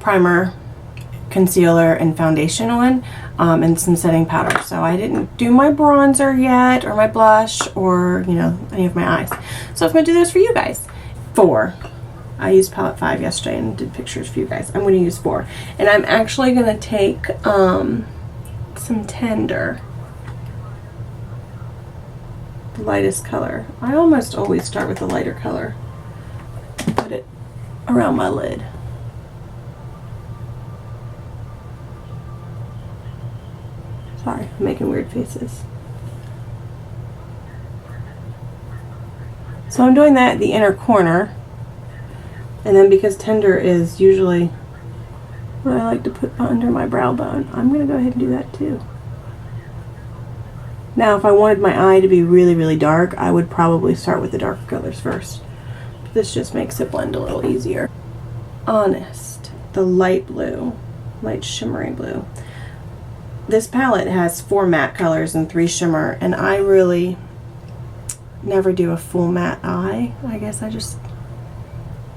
primer, concealer, and foundation on, and some setting powder. So I didn't do my bronzer yet, or my blush, or, you know, any of my eyes. So I'm going to do those for you guys. 4. I used palette 5 yesterday and did pictures for you guys. I'm going to use 4. And I'm actually going to take some Tender. The lightest color. I almost always start with the lighter color. Put it around my lid. Sorry, I'm making weird faces. So I'm doing that at the inner corner. And then because Tender is usually what I like to put under my brow bone, I'm going to go ahead and do that too. Now if I wanted my eye to be really, really dark, I would probably start with the darker colors first. But this just makes it blend a little easier. Honest, the light blue, light shimmery blue. This palette has 4 matte colors and 3 shimmer, and I really never do a full matte eye. I guess I'm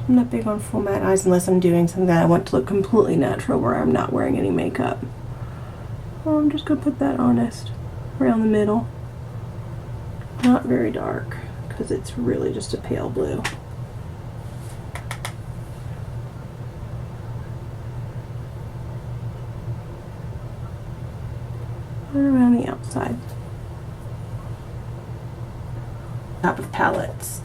not big on full matte eyes unless I'm doing something that I want to look completely natural where I'm not wearing any makeup. So I'm just going to put that Honest around the middle. Not very dark because it's really just a pale blue. And around the outside. Top of palettes.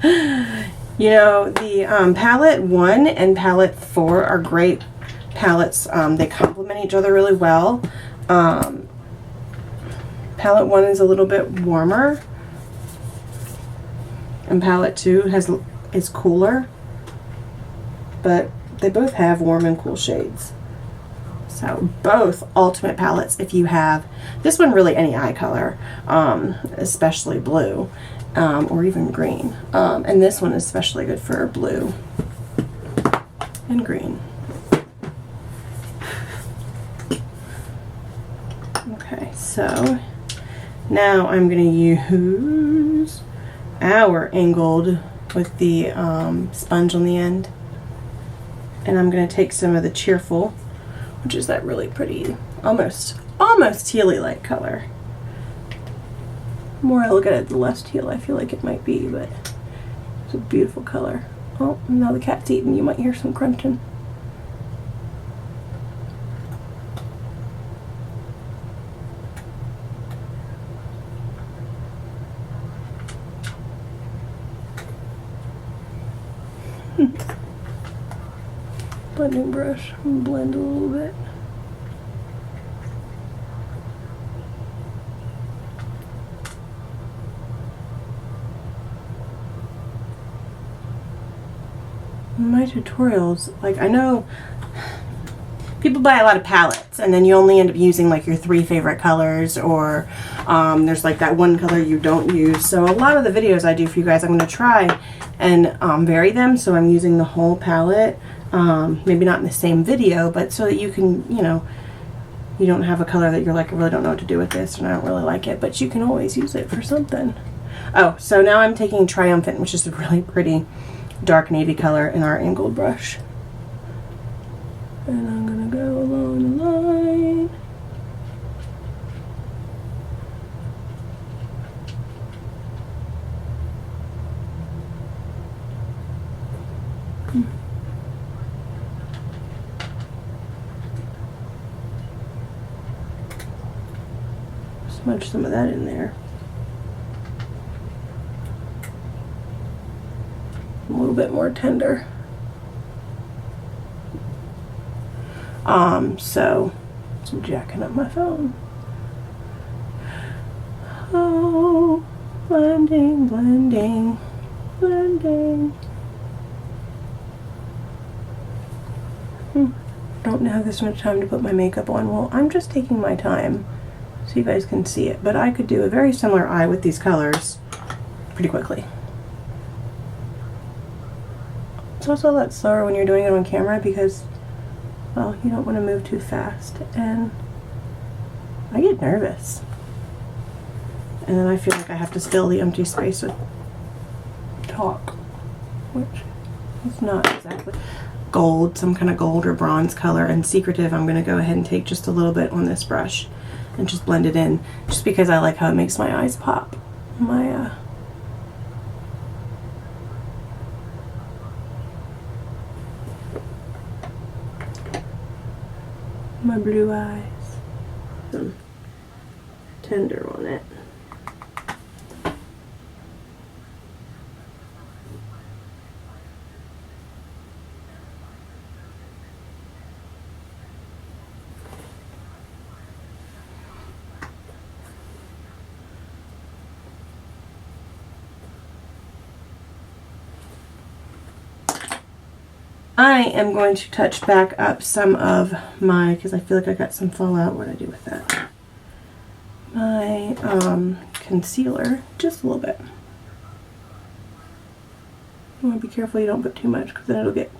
You know, the palette 1 and palette 4 are great palettes. They complement each other really well. Palette 1 is a little bit warmer, and palette 2 is cooler, but they both have warm and cool shades. So both ultimate palettes if you have this one, really any eye color, especially blue, or even green. And this one is especially good for blue and green. Okay, so now I'm going to use our angled with the sponge on the end, and I'm going to take some of the Cheerful, which is that really pretty, almost tealy light color. The more I look at it, the less teal I feel like it might be, but it's a beautiful color. Oh, now the cat's eating. You might hear some crunching. Blending brush and blend a little bit. My tutorials, like, I know people buy a lot of palettes and then you only end up using like your 3 favorite colors, or there's like that one color you don't use. So a lot of the videos I do for you guys, I'm going to try and vary them, so I'm using the whole palette. Maybe not in the same video, but so that you can, you know, you don't have a color that you're like, I really don't know what to do with this and I don't really like it, but you can always use it for something. Oh, so now I'm taking Triumphant, which is a really pretty dark navy color, in our angled brush. And I'm going to go along the line. Smudge some of that in there. A little bit more Tender. So I'm jacking up my phone. Oh, blending, blending, blending. Don't have this much time to put my makeup on. Well, I'm just taking my time so you guys can see it, but I could do a very similar eye with these colors pretty quickly. It's also a lot slower when you're doing it on camera because, well, you don't want to move too fast, and I get nervous. And then I feel like I have to fill the empty space with talk, which is not exactly. gold, some kind of gold or bronze color, and Secretive, I'm going to go ahead and take just a little bit on this brush and just blend it in, just because I like how it makes my eyes pop. My blue eyes. Some tender on it. I am going to touch back up some of my, because I feel like I got some fallout. What did I do with that? My concealer, just a little bit. You want to be careful you don't put too much, because then it'll get,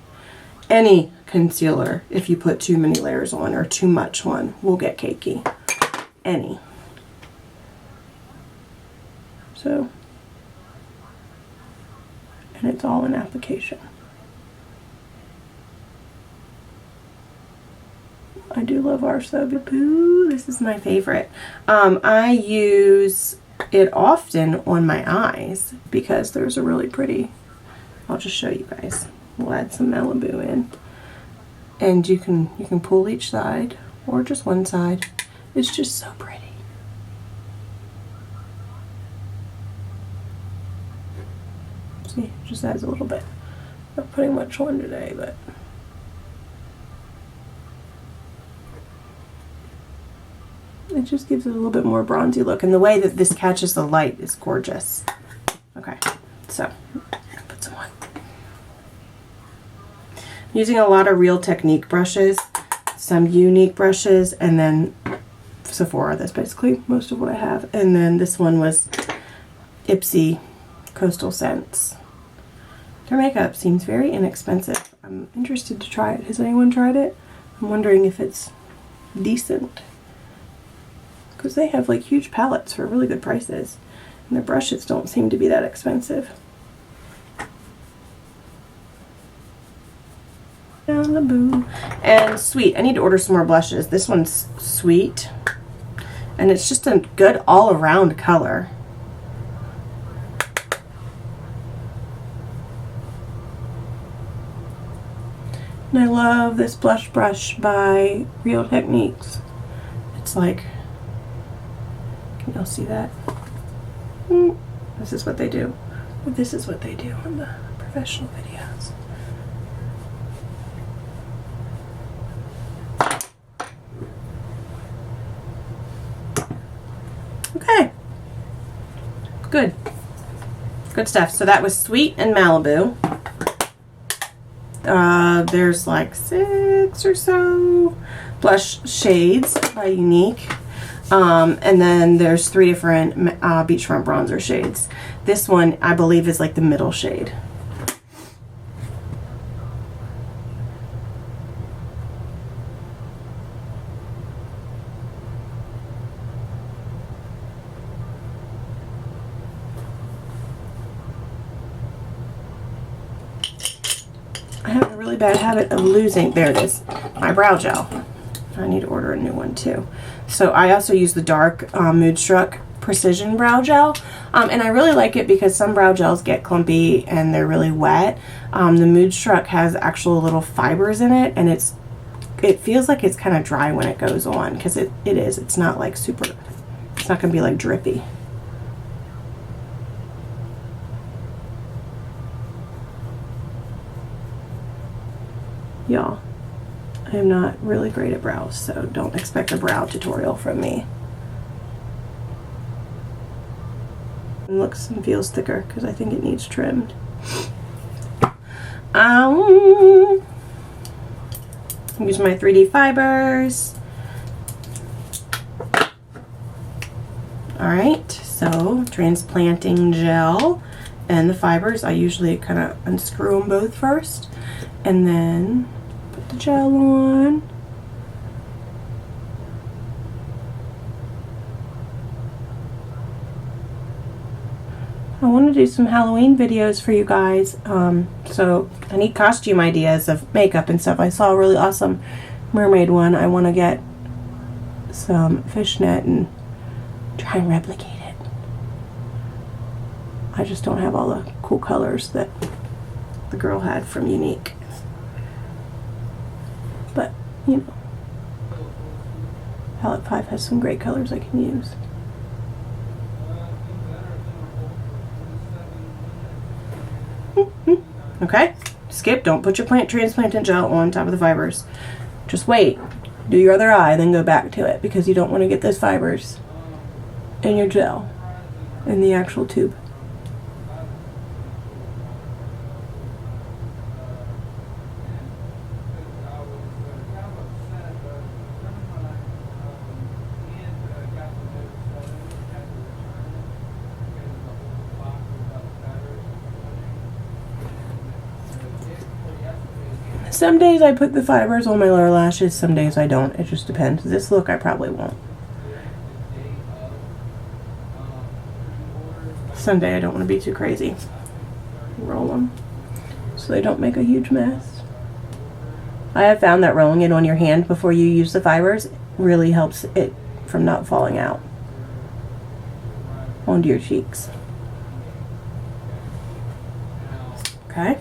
any concealer, if you put too many layers on or too much on, will get cakey. Any. So, and it's all in application. I do love Arch though. Boo, this is my favorite. I use it often on my eyes because there's a really pretty, I'll just show you guys. We'll add some Malibu in. And you can pull each side or just one side. It's just so pretty. See, just adds a little bit. Not putting much on today, but it just gives it a little bit more bronzy look, and the way that this catches the light is gorgeous. Okay, so put some on. I'm using a lot of Real Technique brushes, some Unique brushes, and then Sephora. That's basically most of what I have. And then this one was Ipsy Coastal Scents. Their makeup seems very inexpensive. I'm interested to try it. Has anyone tried it? I'm wondering if it's decent, because they have like huge palettes for really good prices, and their brushes don't seem to be that expensive. Malibu. And Sweet. I need to order some more blushes. This one's Sweet, and it's just a good all-around color. And I love this blush brush by Real Techniques. It's like, can y'all see that? This is what they do. This is what they do on the professional videos. Okay. Good. Good stuff. So that was Sweet and Malibu. There's like 6 or so blush shades by Unique. And then there's 3 different Beachfront bronzer shades. This one, I believe, is like the middle shade. I have a really bad habit of losing, there it is, my brow gel. I need to order a new one too. So I also use the dark Moodstruck Precision Brow Gel, and I really like it because some brow gels get clumpy and they're really wet. The Moodstruck has actual little fibers in it, and it feels like it's kind of dry when it goes on, because it is. It's not like super, it's not going to be like drippy. Y'all, I am not really great at brows, so don't expect a brow tutorial from me. It looks and feels thicker because I think it needs trimmed. Use my 3D fibers. Alright, so transplanting gel and the fibers. I usually kind of unscrew them both first and then put the gel on. I want to do some Halloween videos for you guys, so I need costume ideas of makeup and stuff. I saw a really awesome mermaid one. I want to get some fishnet and try and replicate it. I just don't have all the cool colors that the girl had from Unique. But, you know, Palette 5 has some great colors I can use. Okay, skip, don't put your plant transplantant gel on top of the fibers. Just wait, do your other eye, then go back to it, because you don't want to get those fibers in your gel, in the actual tube. Some days I put the fibers on my lower lashes, some days I don't. It just depends. This look I probably won't. Sunday I don't want to be too crazy. Roll them so they don't make a huge mess. I have found that rolling it on your hand before you use the fibers really helps it from not falling out onto your cheeks. Okay.